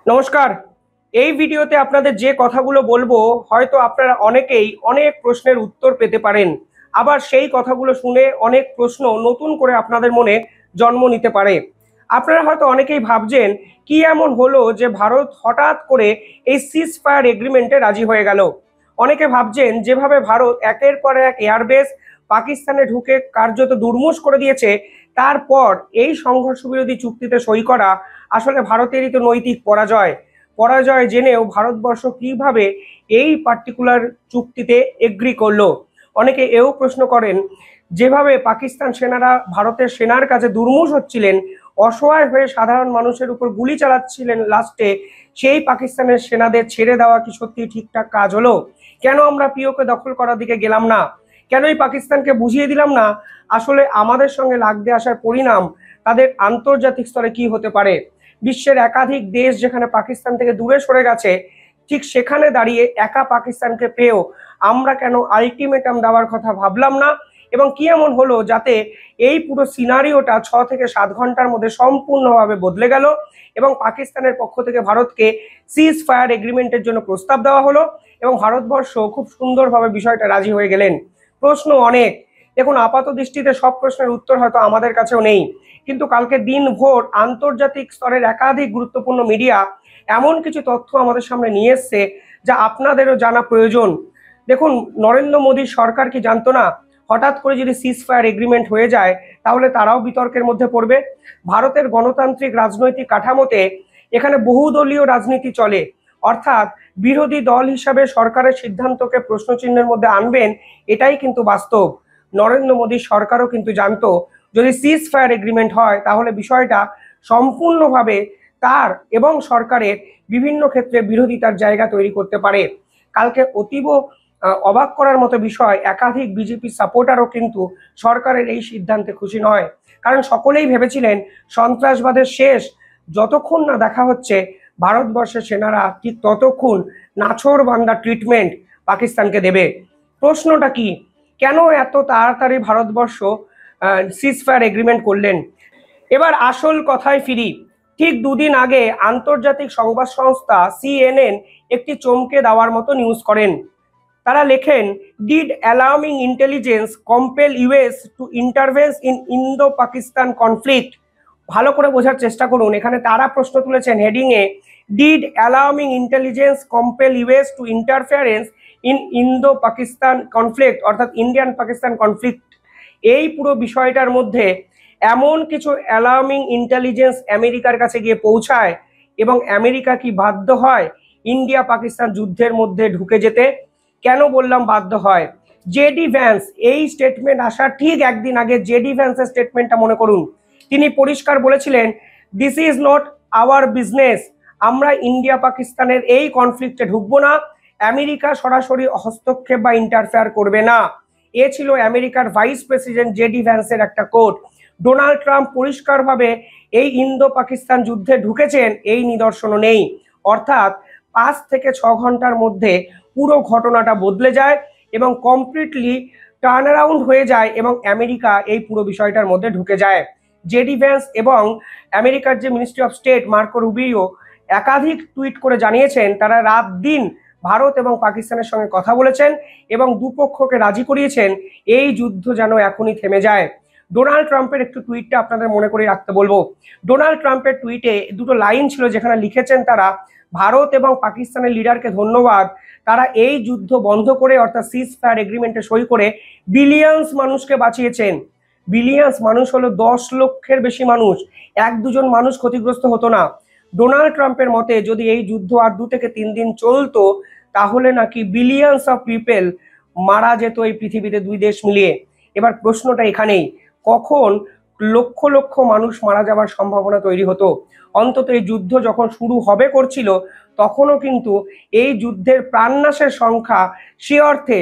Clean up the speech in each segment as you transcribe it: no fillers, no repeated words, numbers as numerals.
নমস্কার। এই ভিডিওতে আপনাদের যে কথাগুলো বলবো হয়তো আপনারা অনেকেই অনেক প্রশ্নের উত্তর পেতে পারেন, আবার সেই কথাগুলো শুনে অনেক প্রশ্ন নতুন করে আপনাদের মনে জন্ম নিতে পারে। আপনারা হয়তো অনেকেই ভাবছেন কি এমন হলো যে ভারত হঠাৎ করে এই সিজ ফায়ার এগ্রিমেন্টে রাজি হয়ে গেল। অনেকে ভাবছেন যেভাবে ভারত একের পর এক এয়ারবেস পাকিস্তানে ঢুকে কার্যত দুর্মুষ করে দিয়েছে, তারপর এই সংঘর্ষ বিরোধী চুক্তিতে সই করা আসলে ভারতেরই তো নৈতিক পরাজয়। পরাজয় জেনেও ভারতবর্ষ কিভাবে এই পার্টিকুলার চুক্তিতে এগ্রি করলো। অনেকে এও প্রশ্ন করেন, যেভাবে পাকিস্তান সেনারা ভারতের সেনার কাছে দুর্মুষ হচ্ছিলেন, অসহায় হয়ে সাধারণ মানুষের উপর গুলি চালাচ্ছিলেন লাস্টে, সেই পাকিস্তানের সেনাদের ছেড়ে দেওয়া কি সত্যি ঠিকঠাক কাজ হলো? কেন আমরা পিওকে দখল করার দিকে গেলাম না? কেনই পাকিস্তানকে বুঝিয়ে দিলাম না আসলে আমাদের সঙ্গে লাগতে আসার পরিণাম তাদের আন্তর্জাতিক স্তরে কি হতে পারে? বিশ্বের একাধিক দেশ যেখানে পাকিস্তান থেকে দূরে সরে গেছে, ঠিক সেখানে দাঁড়িয়ে একা পাকিস্তানকে পেয়েও আমরা কেন আলটিমেটাম দেওয়ার কথা ভাবলাম না? এবং কি এমন হলো যাতে এই পুরো সিনারিওটা 6 থেকে 7 ঘন্টার মধ্যে সম্পূর্ণভাবে বদলে গেল এবং পাকিস্তানের পক্ষ থেকে ভারতকে সিজ ফায়ার এগ্রিমেন্টের জন্য প্রস্তাব দেওয়া হলো এবং ভারতবর্ষ খুব সুন্দরভাবে বিষয়টা রাজি হয়ে গেলেন? প্রশ্ন অনেক। দেখুন, আপাত দৃষ্টিতে সব প্রশ্নের উত্তর হয়তো আমাদের কাছেও নেই, কিন্তু কালকে দিনভর আন্তর্জাতিক স্তরের একাধিক গুরুত্বপূর্ণ মিডিয়া এমন কিছু তথ্য আমাদের সামনে নিয়ে এসছে যা আপনাদেরও জানা প্রয়োজন। দেখুন, নরেন্দ্র মোদীর সরকার কি জানতো না হঠাৎ করে যদি সিজ ফায়ার এগ্রিমেন্ট হয়ে যায় তাহলে তারাও বিতর্কের মধ্যে পড়বে? ভারতের গণতান্ত্রিক রাজনৈতিক কাঠামোতে এখানে বহুদলীয় রাজনীতি চলে, অর্থাৎ বিরোধী দল হিসাবে সরকারের সিদ্ধান্তকে প্রশ্নচিহ্নের মধ্যে আনবেন, এটাই কিন্তু বাস্তব। নরেন্দ্র মোদীর সরকারও কিন্তু জানতো যদি সিজ ফায়ার এগ্রিমেন্ট হয় তাহলে বিষয়টা সম্পূর্ণভাবে তার এবং সরকারের বিভিন্ন ক্ষেত্রে বিরোধিতার জায়গা তৈরি করতে পারে। কালকে অতীব অবাক করার মতো বিষয়, একাধিক বিজেপি সাপোর্টারও কিন্তু সরকারের এই সিদ্ধান্তে খুশি নয়, কারণ সকলেই ভেবেছিলেন সন্ত্রাসবাদের শেষ যতক্ষণ না দেখা হচ্ছে ভারতবর্ষের সেনারা ঠিক ততক্ষণ নাছোড়বান্দা ট্রিটমেন্ট পাকিস্তানকে দেবে। প্রশ্নটা কি, কেন এত তাড়াতাড়ি ভারতবর্ষ সিজ ফায়ার এগ্রিমেন্ট করলেন? এবার আসল কথায় ফিরি। ঠিক দুদিন আগে আন্তর্জাতিক সংবাদ সংস্থা সিএনএন একটি চমকে দেওয়ার মতো নিউজ করেন। তারা লেখেন, did alarming intelligence compel US to intervene in Indo Pakistan conflict. ভালো করে বোঝার চেষ্টা করুন, এখানে তারা প্রশ্ন তুলেছেন হেডিংয়ে, did alarming intelligence compel US to interference in Indo Pakistan conflict, অর্থাৎ ইন্ডিয়ান পাকিস্তান কনফ্লিক্ট। এই পুরো বিষয়টার মধ্যে এমন কিছু অ্যালার্মিং ইন্টেলিজেন্স আমেরিকার কাছে গিয়ে পৌঁছায় এবং আমেরিকা কি বাধ্য হয় ইন্ডিয়া পাকিস্তান যুদ্ধের মধ্যে ঢুকে যেতে? কেন বললাম বাধ্য হয়? জেডি ভ্যান্স এই স্টেটমেন্ট আসার ঠিক একদিন আগে জেডি ভ্যান্সের স্টেটমেন্টটা মনে করুন। তিনি পরিষ্কার বলেছিলেন, this is not our business, আমরা ইন্ডিয়া পাকিস্তানের এই কনফ্লিক্টে ঢুকবো না, আমেরিকা সরাসরি হস্তক্ষেপ বা ইন্টারফেয়ার করবে না। এ ছিল আমেরিকার ভাইস প্রেসিডেন্ট জেডি ভ্যান্সের একটা কোট। ডোনাল্ড ট্রাম্প পরিষ্কারভাবে এই ইন্দো পাকিস্তান যুদ্ধে ঢুকেছেন এই নিদর্শনও নেই, অর্থাৎ 5 থেকে 6 ঘন্টার মধ্যে পুরো ঘটনাটা বদলে যায় এবং কমপ্লিটলি টার্ন অ্যারাউন্ড হয়ে যায় এবং আমেরিকা এই পুরো বিষয়টার মধ্যে ঢুকে যায়। জেডি ভ্যান্স এবং আমেরিকার যে ministry of state Marco Rubio একাধিক টুইট করে জানিয়েছেন তারা রাত দিন ভারত এবং পাকিস্তানের সঙ্গে কথা বলেছেন এবং দুপক্ষকে রাজি করিয়েছেন এই যুদ্ধ যেন এখনই থেমে যায়। ডোনাল্ড ট্রাম্পের একটু টুইটটা আপনাদের মনে করে রাখতে বলবো। ডোনাল্ড ট্রাম্পের টুইটে দুটো লাইন ছিল যেখানে লিখেছেন তারা, ভারত এবং পাকিস্তানের লিডারকে ধন্যবাদ, তারা এই যুদ্ধ বন্ধ করে অর্থাৎ সিজ ফায়ার এগ্রিমেন্টে সই করে বিলিয়ন্স মানুষকে বাঁচিয়েছেন। বিলিয়ন্স মানুষ হলো 10 লক্ষের বেশি মানুষ, 1-2 জন মানুষ ক্ষতিগ্রস্ত হতো না। ডোনাল্ড ট্রাম্পের মতে যদি এই যুদ্ধ আর 2 থেকে 3 দিন চলতো তাহলে নাকি বিলিয়ন্স অফ পিপল মারা যেত এই পৃথিবীতে 2 দেশ মিলিয়ে। এবার প্রশ্নটা এখানেই, কখন লক্ষ লক্ষ মানুষ মারা যাওয়ার সম্ভাবনা তৈরি হতো? অন্তত এই যুদ্ধ যখন শুরু হবে করছিল তখনও কিন্তু এই যুদ্ধের প্রাণনাশের সংখ্যা সে অর্থে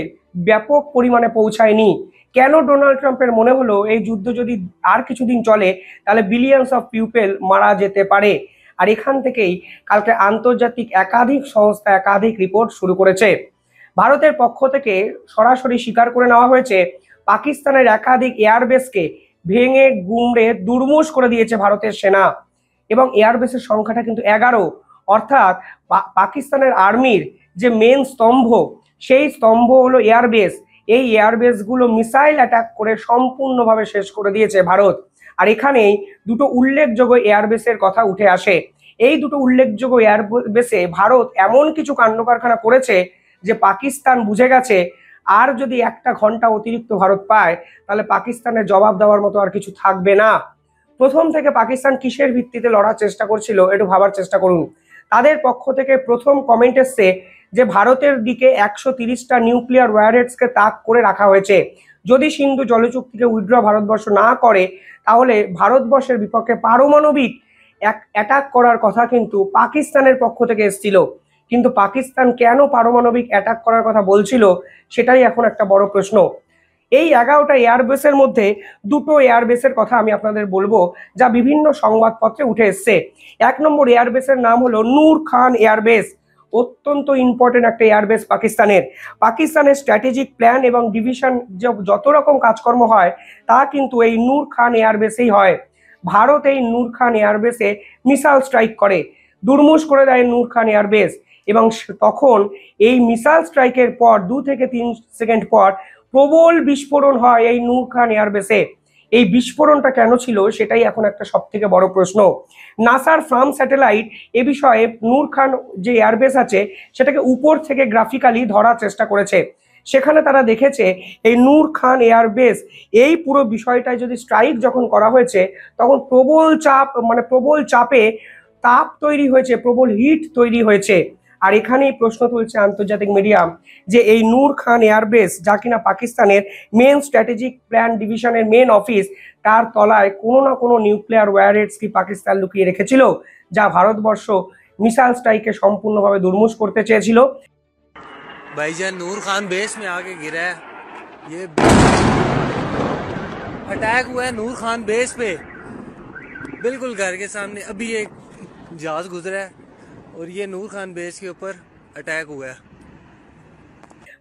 ব্যাপক পরিমাণে পৌঁছায়নি। কেন ডোনাল্ড ট্রাম্পের মনে হলো এই যুদ্ধ যদি আর কিছুদিন চলে তাহলে বিলিয়ন্স অফ পিপল মারা যেতে পারে? আর এখান থেকেই কালকে আন্তর্জাতিক একাধিক সংস্থা একাধিক রিপোর্ট শুরু করেছে। ভারতের পক্ষ থেকে সরাসরি স্বীকার করে নেওয়া হয়েছে পাকিস্তানের একাধিক এয়ারবেসকে ভেঙে গুঁড়ে দুর্মুষ করে দিয়েছে ভারতের সেনা এবং এয়ারবেসের সংখ্যাটা কিন্তু 11। অর্থাৎ পাকিস্তানের আর্মির যে মেন স্তম্ভ, সেই স্তম্ভ হলো এয়ারবেস। এই এয়ারবেসগুলো মিসাইল অ্যাটাক করে সম্পূর্ণভাবে শেষ করে দিয়েছে ভারত। আর এখানেই দুটো উল্লেখযোগ্য এয়ারবেসের কথা উঠে আসে। এই দুটো উল্লেখযোগ্য এয়ারবেসে ভারত এমন কিছু কাণ্ড কারখানা করেছে যে পাকিস্তান বুঝে গেছে আর যদি একটা ঘন্টা অতিরিক্ত ভারত পায় তাহলে পাকিস্তানের জবাব দেওয়ার মতো আর কিছু থাকবে না। প্রথম থেকে পাকিস্তান কিসের ভিত্তিতে লড়ার চেষ্টা করছিল একটু ভাবার চেষ্টা করুন। তাদের পক্ষ থেকে প্রথম কমেন্ট এসছে যে ভারতের দিকে 130টা নিউক্লিয়ার ওয়ারহেডসকে তাক করে রাখা হয়েছে। যদি সিন্ধু জলচুক্তিকে উইথড্র ভারতবর্ষ না করে তাহলে ভারতবর্ষের বিপক্ষে পারমাণবিক অ্যাটাক করার কথা কিন্তু পাকিস্তানের পক্ষ থেকে এসেছিল। কিন্তু পাকিস্তান কেন পারমাণবিক অ্যাটাক করার কথা বলছিল সেটাই এখন একটা বড় প্রশ্ন। এই 11টা এয়ারবেসের মধ্যে দুটো এয়ারবেসের কথা আমি আপনাদের বলবো যা বিভিন্ন সংবাদপত্রে উঠে এসছে। 1 নম্বর এয়ারবেসের নাম হলো নূর খান এয়ারবেস। অত্যন্ত ইম্পর্টেন্ট একটা এয়ারবেস পাকিস্তানের স্ট্র্যাটেজিক প্ল্যান এবং ডিভিশন যত রকম কাজকর্ম হয় তা কিন্তু এই নূর খান এয়ারবেসেই হয়। ভারত এই নূর খান এয়ারবেসে মিসাইল স্ট্রাইক করে, দুর্মুশ করে দেয় নূর খান এয়ারবেস। এবং তখন এই মিসাইল স্ট্রাইকের পর 2 থেকে 3 সেকেন্ড পর প্রবল বিস্ফোরণ হয় এই নূর খান এয়ারবেসে। এই বিস্ফোরণটা কেন ছিল সেটাই এখন একটা সব থেকে বড় প্রশ্ন। নাসার ফার্ম স্যাটেলাইট এ বিষয়ে নূর খান যে এয়ারবেস আছে সেটাকে উপর থেকে গ্রাফিক্যালি ধরার চেষ্টা করেছে। সেখানে তারা দেখেছে এই নূর খান এয়ারবেস এই পুরো বিষয়টায় যদি স্ট্রাইক যখন করা হয়েছে তখন প্রবল চাপে তাপ তৈরি হয়েছে, প্রবল হিট তৈরি হয়েছে। আর এখানেই প্রশ্ন তুলছে আন্তর্জাতিক মিডিয়া যে এই নূর খান এয়ারবেস যা কিনা পাকিস্তানের মেন স্ট্র্যাটেজিক প্ল্যান ডিভিশনের মেন অফিস, তার তলায় কোনো না কোনো নিউক্লিয়ার ওয়ারহেডস কি পাকিস্তান লুকিয়ে রেখেছিল যা ভারতবর্ষ মিসাইল স্ট্রাইকে সম্পূর্ণভাবে দুর্মুশ করতে চেয়েছিল। भाईजान नूर खान बेस में आके गिरा है, ये अटैक हुआ है नूर खान बेस पे, बिल्कुल घर के सामने। अभी एक जहाज गुजरा है और ये नूर खान बेस के ऊपर अटैक हुआ है।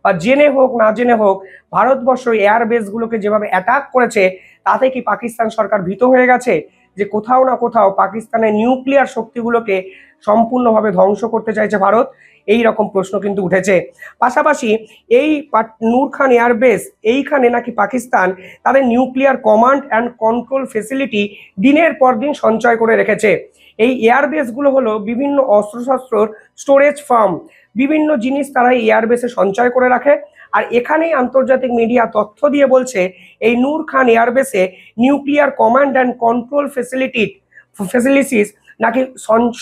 বা জেনে হোক না জেনে হোক ভারতবর্ষ এয়ারবেসগুলোকে যেভাবে অ্যাটাক করেছে তাতে কি পাকিস্তান সরকার ভীত হয়ে গেছে যে কোথাও না কোথাও পাকিস্তানের নিউক্লিয়ার শক্তিগুলোকে সম্পূর্ণভাবে ধ্বংস করতে চাইছে ভারত? এই রকম প্রশ্ন কিন্তু উঠেছে। পাশাপাশি এই নূর খান এয়ারবেস এইখানে নাকি পাকিস্তান তাদের nuclear command and control facility দিনের পর দিন সঞ্চয় করে রেখেছে। এই এয়ারবেসগুলো হলো বিভিন্ন অস্ত্রশস্ত্রর স্টোরেজ ফার্ম, বিভিন্ন জিনিস তারা এই এয়ারবেসে সঞ্চয় করে রাখে। আর এখানেই আন্তর্জাতিক মিডিয়া তথ্য দিয়ে বলছে এই নূর খান এয়ারবেসে nuclear command and control facilities নাকি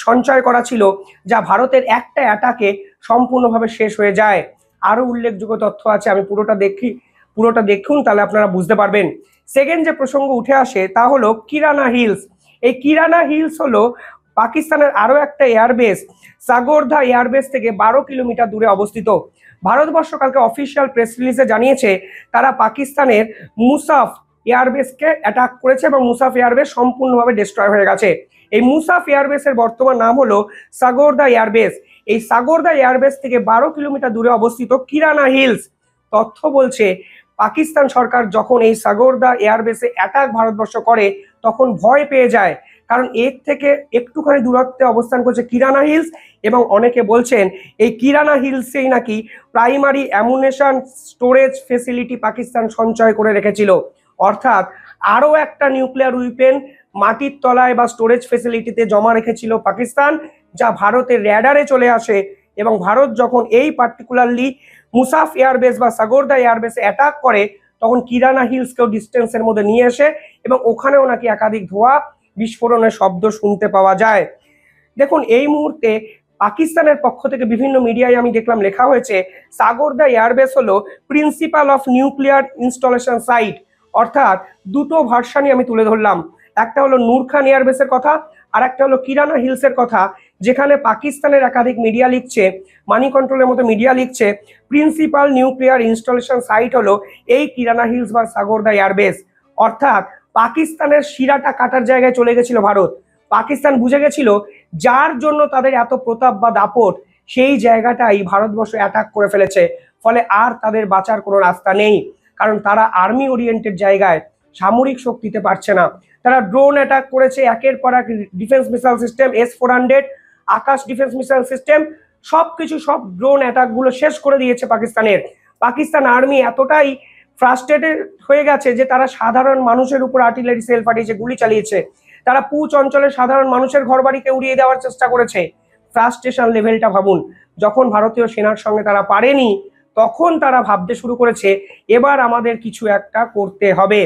সঞ্চয় করা ছিল যা ভারতের একটা অ্যাটাকে সম্পূর্ণভাবে শেষ হয়ে যায়। আরো উল্লেখযোগ্য তথ্য আছে, আমি পুরোটা দেখুন তাহলে আপনারা বুঝতে পারবেন। সেকেন্ড যে প্রসঙ্গ উঠে আসে তা হলো কিরানা হিলস। এই কিরানা হিলস হলো পাকিস্তানের আরো একটা এয়ারবেস, সাগরদা এয়ারবেস থেকে 12 কিলোমিটার দূরে অবস্থিত। ভারতবর্ষ কালকে অফিসিয়াল প্রেস রিলিজে জানিয়েছে তারা পাকিস্তানের মুসাফ এয়ারবেসকে অ্যাটাক করেছে এবং মুসাফ এয়ারবেস সম্পূর্ণভাবে ডিস্ট্রয় হয়ে গেছে। এই মুসাফ এয়ারবেসের বর্তমান নাম হলো সাগরদা এয়ারবেস। এই সাগরদা এয়ারবেস থেকে 12 কিলোমিটার দূরে অবস্থিত কিরানা হিলস। তথ্য বলছে পাকিস্তান সরকার যখন এই সাগরদা এয়ারবেসে অ্যাটাক ভারতবর্ষ করে তখন ভয় পেয়ে যায়, কারণ এর থেকে একটুখানি দূরত্বে অবস্থান করছে কিরানা হিলস। এবং অনেকে বলছেন এই কিরানা হিলসেই নাকি primary ammunition storage facility Pakistan সঞ্চয় করে রেখেছিল। অর্থাৎ আরও একটা নিউক্লিয়ার উইপেন মাটির তলায় বা স্টোরেজ ফেসিলিটিতে জমা রেখেছিল পাকিস্তান, যা ভারতের র্যাডারে চলে আসে। এবং ভারত যখন এই পার্টিকুলারলি মুসাফ এয়ারবেস বা সাগরদা এয়ারবেসে অ্যাটাক করে তখন কিরানা হিলসকেও ডিস্টেন্সের মধ্যে নিয়ে আসে এবং ওখানেও নাকি একাধিক ধোঁয়া বিস্ফোরণের শব্দ শুনতে পাওয়া যায়। দেখুন এই মুহূর্তে পাকিস্তানের পক্ষ থেকে বিভিন্ন মিডিয়ায় আমি দেখলাম লেখা হয়েছে সাগরদা এয়ারবেস হলো principal of nuclear installation site. অর্থাৎ দুটো ভার্সানই আমি তুলে ধরলাম, একটা হলো নূর খান এয়ারবেসের কথা আর একটা হলো কিরানা হিলসের কথা, যেখানে পাকিস্তানের একাধিক মিডিয়া লিখছে, মানি কন্ট্রোলের মতো মিডিয়া লিখছে প্রিন্সিপাল নিউক্লিয়ার ইনস্টলেশন সাইট হলো এই কিরানা হিলস বা সাগরদা এয়ারবেস। অর্থাৎ পাকিস্তানের শিরাটা কাটার জায়গায় চলে গেছিল ভারত। পাকিস্তান বুঝে গেছিল যার জন্য তাদের এত প্রতাপ বা দাপট সেই জায়গাটাই ভারতবর্ষ অ্যাটাক করে ফেলেছে, ফলে আর তাদের বাঁচার কোনো রাস্তা নেই। কারণ তারা আর্মি ওরিয়েন্টেড জায়গায় সামরিক শক্তিতে পারছে না। তারা ড্রোন অ্যাটাক করেছে একের পর এক, ডিফেন্স মিসাইল সিস্টেম S-400, আকাশ ডিফেন্স মিসাইল সিস্টেম, সবকিছু, সব ড্রোন অ্যাটাকগুলো শেষ করে দিয়েছে পাকিস্তানের। পাকিস্তান আর্মি এতটাই ফ্রাস্ট্রেটেড হয়ে গেছে যে তারা সাধারণ মানুষের উপর আর্টিলারি সেল পাঠিয়েছে, গুলি চালিয়েছে। তারা পুঁচ অঞ্চলের সাধারণ মানুষের ঘরবাড়িকে উড়িয়ে দেওয়ার চেষ্টা করেছে। ফ্রাস্ট্রেশন লেভেলটা ভাবুন। যখন ভারতীয় সেনার সঙ্গে তারা পারেনি, তখন তারা ভাবতে শুরু করেছে এবার আমাদের কিছু একটা করতে হবে।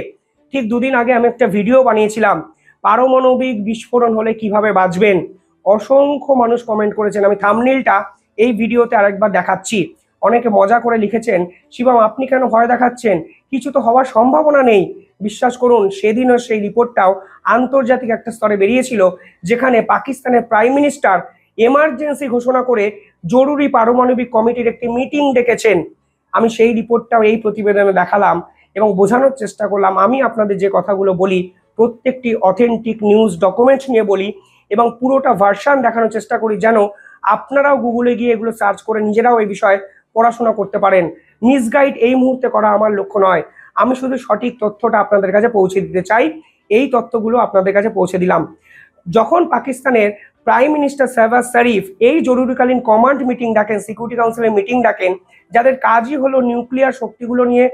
ঠিক দুদিন আগে আমি একটা ভিডিও বানিয়েছিলাম, পারমাণবিক বিস্ফোরণ হলে কিভাবে বাঁচবেন। অসংখ্য মানুষ কমেন্ট করেছেন, আমি থাম্বনেইলটা এই ভিডিওতে আরেকবার দেখাচ্ছি। অনেকে মজা করে লিখেছেন, শিবম আপনি কেন ভয় দেখাচ্ছেন, কিছু তো হওয়ার সম্ভাবনা নেই। বিশ্বাস করুন, সেদিনও সেই রিপোর্টটাও আন্তর্জাতিক একটা স্তরে বেরিয়েছিল, যেখানে পাকিস্তানের প্রাইম মিনিস্টার এমার্জেন্সি ঘোষণা করে জরুরি পারমাণবিক কমিটির একটি মিটিং ডেকেছেন। আমি সেই রিপোর্টটাও এই প্রতিবেদনে দেখালাম এবং বোঝানোর চেষ্টা করলাম আমি আপনাদের যে কথাগুলো বলি প্রত্যেকটি অথেন্টিক নিউজ ডকুমেন্ট নিয়ে বলি এবং পুরোটা ভার্সন দেখানোর চেষ্টা করি, যেন আপনারাও গুগলে গিয়ে এগুলো সার্চ করে নিজেরাও এই বিষয়ে পড়াশোনা করতে পারেন। মিসগাইড এই মুহূর্তে করা আমার লক্ষ্য নয়, আমি শুধু সঠিক তথ্যটা আপনাদের কাছে পৌঁছে দিতে চাই। এই তথ্যগুলো আপনাদের কাছে পৌঁছে দিলাম। যখন পাকিস্তানের প্রাইম মিনিস্টার শাহবাজ শরীফ এই জরুরিকালীন কমান্ড মিটিং ডাকেন, সিকিউরিটি কাউন্সিলের মিটিং ডাকেন, যাদের কাজই হলো নিউক্লিয়ার শক্তিগুলো নিয়ে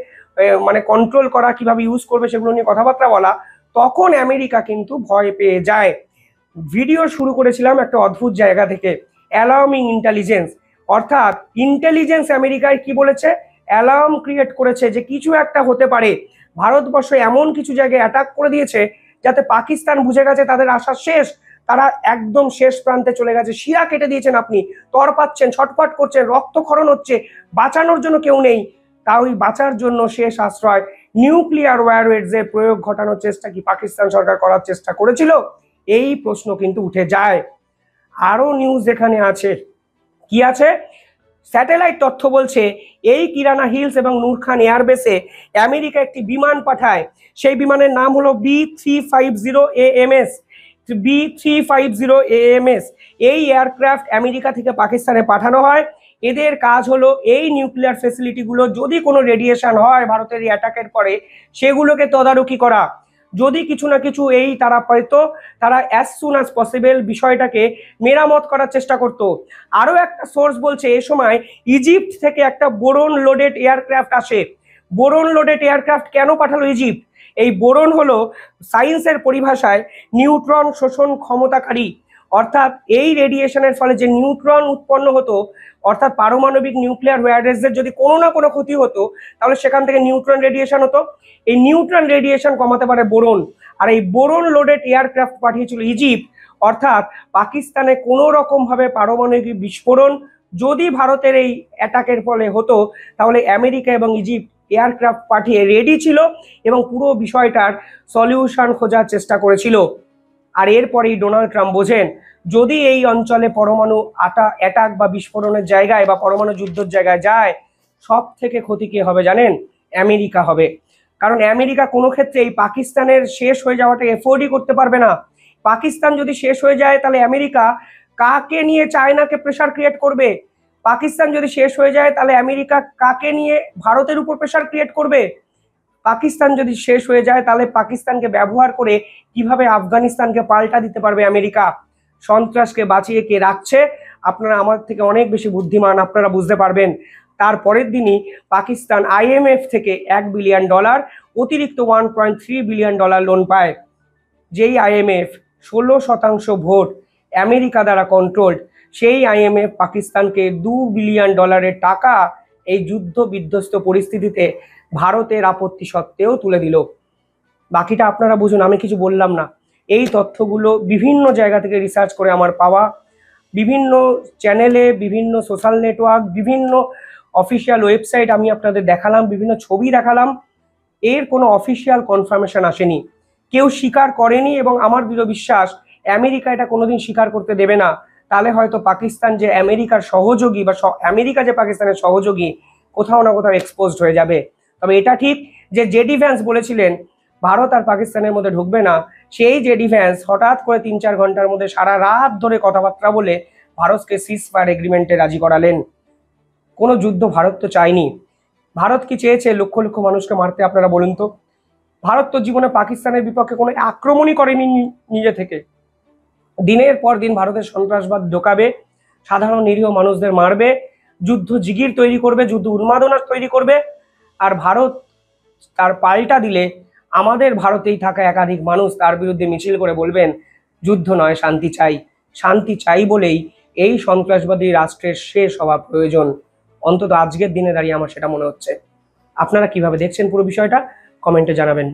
মানে কন্ট্রোল করা, কিভাবে ইউজ করবে সেগুলো নিয়ে কথাবার্তা বলা, তখন আমেরিকা কিন্তু ভয় পেয়ে যায়। ভিডিও শুরু করেছিলাম একটা অদ্ভুত জায়গা থেকে, অ্যালার্মিং ইন্টেলিজেন্স, অর্থাৎ ইন্টেলিজেন্স আমেরিকায় কি বলেছে, অ্যালার্ম ক্রিয়েট করেছে যে কিছু একটা হতে পারে। ভারতবর্ষ এমন কিছু জায়গায় অ্যাটাক করে দিয়েছে যাতে পাকিস্তান বুঝে গেছে তাদের আশা শেষ, তারা একদম শেষ প্রান্তে চলে গেছে। শিরা কেটে দিয়েছেন আপনি, তর পাচ্ছেন, ছটফট করছেন, রক্তক্ষরণ হচ্ছে, বাঁচানোর জন্য কেউ নেই। তাই বাঁচার জন্য শেষ আশ্রয় নিউক্লিয়ার ওয়ারহেডসের প্রয়োগ ঘটানোর চেষ্টা কি পাকিস্তান সরকার করার চেষ্টা করেছিল? এই প্রশ্ন কিন্তু উঠে যায়। আরো নিউজ এখানে আছে, কি আছে? স্যাটেলাইট তথ্য বলছে এই কিরানা হিলস এবং নূর খান এয়ারবেসে আমেরিকা একটি বিমান পাঠায়। সেই বিমানের নাম হলো B350AMS। B350AMS এই এয়ারক্রাফট আমেরিকা থেকে পাকিস্তানে পাঠানো হয়। এদের কাজ হলো এই নিউক্লিয়ার ফেসিলিটিগুলো যদি কোনো রেডিয়েশন হয় ভারতের এই অ্যাটাকের পরে, সেগুলোকে তদারকি করা। যদি কিছু না কিছু এই তারা পেতো, তারা অ্যাজ সুন অ্যাজ পসিবল বিষয়টাকে মেরামত করার চেষ্টা করত। আরও একটা সোর্স বলছে এ সময় ইজিপ্ট থেকে একটা বোরন লোডেড এয়ারক্রাফট আসে। বোরন লোডেড এয়ারক্রাফট কেন পাঠালো ইজিপ্ট? এই বোরন হলো সায়েন্সের পরিভাষায় নিউট্রন শোষণ ক্ষমতাকারী, অর্থাৎ এই রেডিয়েশনের ফলে যে নিউট্রন উৎপন্ন হতো, অর্থাৎ পারমাণবিক নিউক্লিয়ার ওয়ারহেডসের যদি কোনো না কোনো ক্ষতি হতো তাহলে সেখান থেকে নিউট্রন রেডিয়েশন হতো। এই নিউট্রন রেডিয়েশন কমাতে পারে বোরন, আর এই বোরন লোডেড এয়ারক্রাফট পাঠিয়েছিল ইজিপ্ট। অর্থাৎ পাকিস্তানে কোনো রকম ভাবে পারমাণবিক বিস্ফোরণ যদি ভারতের এই অ্যাটাকের ফলে হতো, তাহলে আমেরিকা এবং ইজিপ্ট এয়ারক্রাফট পাঠিয়ে রেডি ছিল এবং পুরো বিষয়টার সলিউশন খোঁজার চেষ্টা করেছিল। আর এরপরেই ডোনাল্ড ট্রাম্প বোঝেন যদি এই অঞ্চলে পরমাণু অ্যাটাক বা বিস্ফোরণের জায়গায় বা পরমাণু যুদ্ধের জায়গায় যায়, সব থেকে ক্ষতি কে হবে জানেন? আমেরিকা হবে। কারণ আমেরিকা কোনো ক্ষেত্রে এই পাকিস্তানের শেষ হয়ে যাওয়াটা এফোর্ডই করতে পারবে না। পাকিস্তান যদি শেষ হয়ে যায় তাহলে আমেরিকা কাকে নিয়ে চায়নাকে প্রেশার ক্রিয়েট করবে? পাকিস্তান যদি শেষ হয়ে যায় তাহলে আমেরিকা কাকে নিয়ে ভারতের উপর প্রেশার ক্রিয়েট করবে? পাকিস্তান যদি শেষ হয়ে যায় তাহলে পাকিস্তানকে ব্যবহার করে কিভাবে আফগানিস্তানকে পাল্টা দিতে পারবে আমেরিকা? সন্ত্রাসকে বাঁচিয়ে কে রাখছে? আপনারা আমার থেকে অনেক বেশি বুদ্ধিমান, আপনারা বুঝতে পারবেন। তারপরের দিনই পাকিস্তান IMF থেকে $1 বিলিয়ন অতিরিক্ত $1.3 বিলিয়ন লোন পায়। যেই IMF 16% ভোট আমেরিকা দ্বারা কন্ট্রোলড, সেই IMF পাকিস্তানকে $2 বিলিয়ন টাকা এই যুদ্ধ বিধ্বস্ত পরিস্থিতিতে ভারতের আপত্তি সত্ত্বেও তুলে দিল। বাকিটা আপনারা বুঝুন, আমি কিছু বললাম না। এই তথ্যগুলো বিভিন্ন জায়গা থেকে রিসার্চ করে আমার পাওয়া, বিভিন্ন চ্যানেলে, বিভিন্ন সোশ্যাল নেটওয়ার্ক, বিভিন্ন অফিসিয়াল ওয়েবসাইট আমি আপনাদের দেখালাম, বিভিন্ন ছবি দেখালাম। এর কোনো অফিসিয়াল কনফার্মেশন আসেনি, কেউ স্বীকার করেনি এবং আমার দৃঢ় বিশ্বাস আমেরিকা এটা কোনোদিন স্বীকার করতে দেবে না। তাহলে হয়তো পাকিস্তান যে আমেরিকার সহযোগী বা আমেরিকা যে পাকিস্তানের সহযোগী, কোথাও না কোথাও এক্সপোজড হয়ে যাবে। তবে এটা ঠিক যে জেডি ভ্যান্স বলেছিলেন ভারত আর পাকিস্তানের মধ্যে ঢুকবে না, সেই জেডি ভ্যান্স হঠাৎ করে 3-4 ঘন্টার মধ্যে সারা রাত ধরে কথাবার্তা বলে ভারতকে সিজ ফায়ার এগ্রিমেন্টে রাজি করালেন। কোনো যুদ্ধ ভারত তো চায়নি। ভারত কি চেয়েছে লক্ষ লক্ষ মানুষকে মারতে? আপনারা বলুন তো। ভারত তো জীবনে পাকিস্তানের বিপক্ষে কোনো আক্রমণই করেনি নিজে থেকে। দিনের পর দিন ভারতের সন্ত্রাসবাদ ঢোকাবে, সাধারণ নিরীহ মানুষদের মারবে, যুদ্ধ জিগির তৈরি করবে, যুদ্ধ উন্মাদনা তৈরি করবে। আর ভারত তার পাল্টা দিলে আমাদের ভারতেই থাকা একাধিক মানুষ তার বিরুদ্ধে মিছিল করে বলবেন যুদ্ধ নয়, শান্তি চাই। শান্তি চাই বলেই এই সন্ত্রাসবাদী রাষ্ট্রের শেষ হওয়া প্রয়োজন। অন্তত আজকের দিনে দাঁড়িয়ে আমার সেটা মনে হচ্ছে। আপনারা কিভাবে দেখছেন পুরো বিষয়টা কমেন্টে জানাবেন।